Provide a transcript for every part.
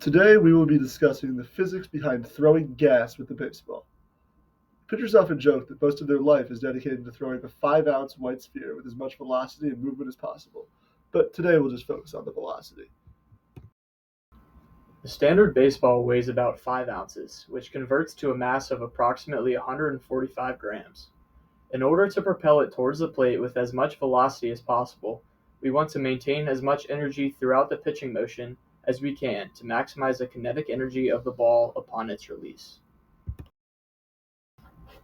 Today we will be discussing the physics behind throwing gas with the baseball. Pitchers often joke that most of their life is dedicated to throwing a 5-ounce white sphere with as much velocity and movement as possible. But today we'll just focus on the velocity. The standard baseball weighs about 5 ounces, which converts to a mass of approximately 145 grams. In order to propel it towards the plate with as much velocity as possible, we want to maintain as much energy throughout the pitching motion as we can to maximize the kinetic energy of the ball upon its release.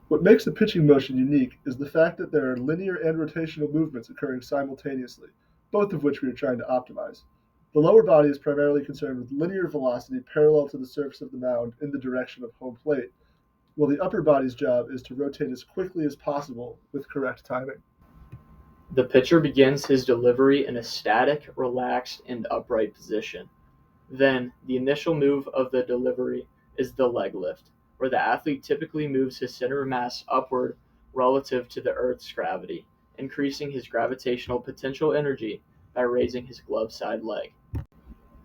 What makes the pitching motion unique is the fact that there are linear and rotational movements occurring simultaneously, both of which we are trying to optimize. The lower body is primarily concerned with linear velocity parallel to the surface of the mound in the direction of home plate, while the upper body's job is to rotate as quickly as possible with correct timing. The pitcher begins his delivery in a static, relaxed, and upright position. Then, the initial move of the delivery is the leg lift, where the athlete typically moves his center of mass upward relative to the Earth's gravity, increasing his gravitational potential energy by raising his glove side leg.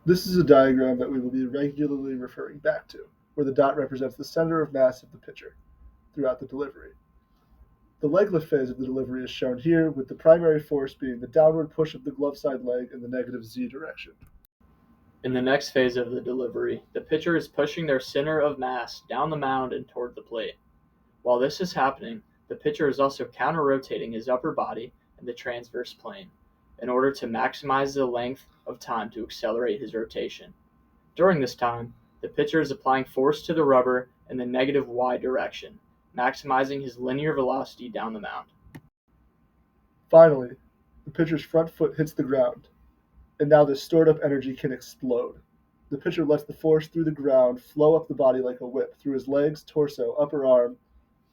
This is a diagram that we will be regularly referring back to, where the dot represents the center of mass of the pitcher throughout the delivery. The leg lift phase of the delivery is shown here, with the primary force being the downward push of the glove side leg in the negative z direction. In the next phase of the delivery, the pitcher is pushing their center of mass down the mound and toward the plate. While this is happening, the pitcher is also counter-rotating his upper body in the transverse plane in order to maximize the length of time to accelerate his rotation. During this time, the pitcher is applying force to the rubber in the negative y direction, maximizing his linear velocity down the mound. Finally, the pitcher's front foot hits the ground, and now this stored up energy can explode. The pitcher lets the force through the ground flow up the body like a whip through his legs, torso, upper arm,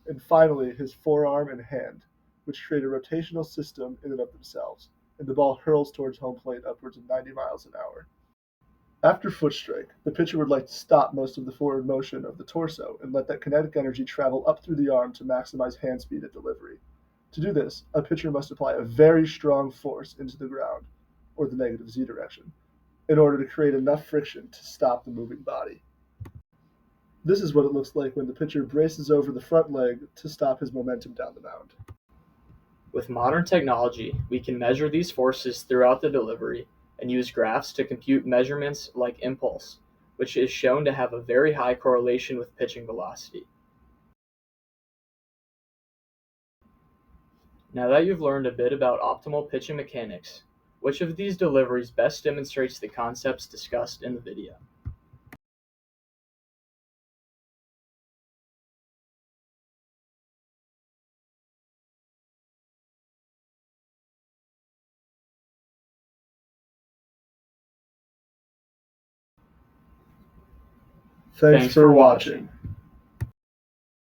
and finally his forearm and hand, which create a rotational system in and of themselves, and the ball hurls towards home plate upwards of 90 miles an hour. After foot strike, the pitcher would like to stop most of the forward motion of the torso and let that kinetic energy travel up through the arm to maximize hand speed at delivery. To do this, a pitcher must apply a very strong force into the ground, or the negative z direction, in order to create enough friction to stop the moving body. This is what it looks like when the pitcher braces over the front leg to stop his momentum down the mound. With modern technology, we can measure these forces throughout the delivery and use graphs to compute measurements like impulse, which is shown to have a very high correlation with pitching velocity. Now that you've learned a bit about optimal pitching mechanics, which of these deliveries best demonstrates the concepts discussed in the video? Thanks for watching.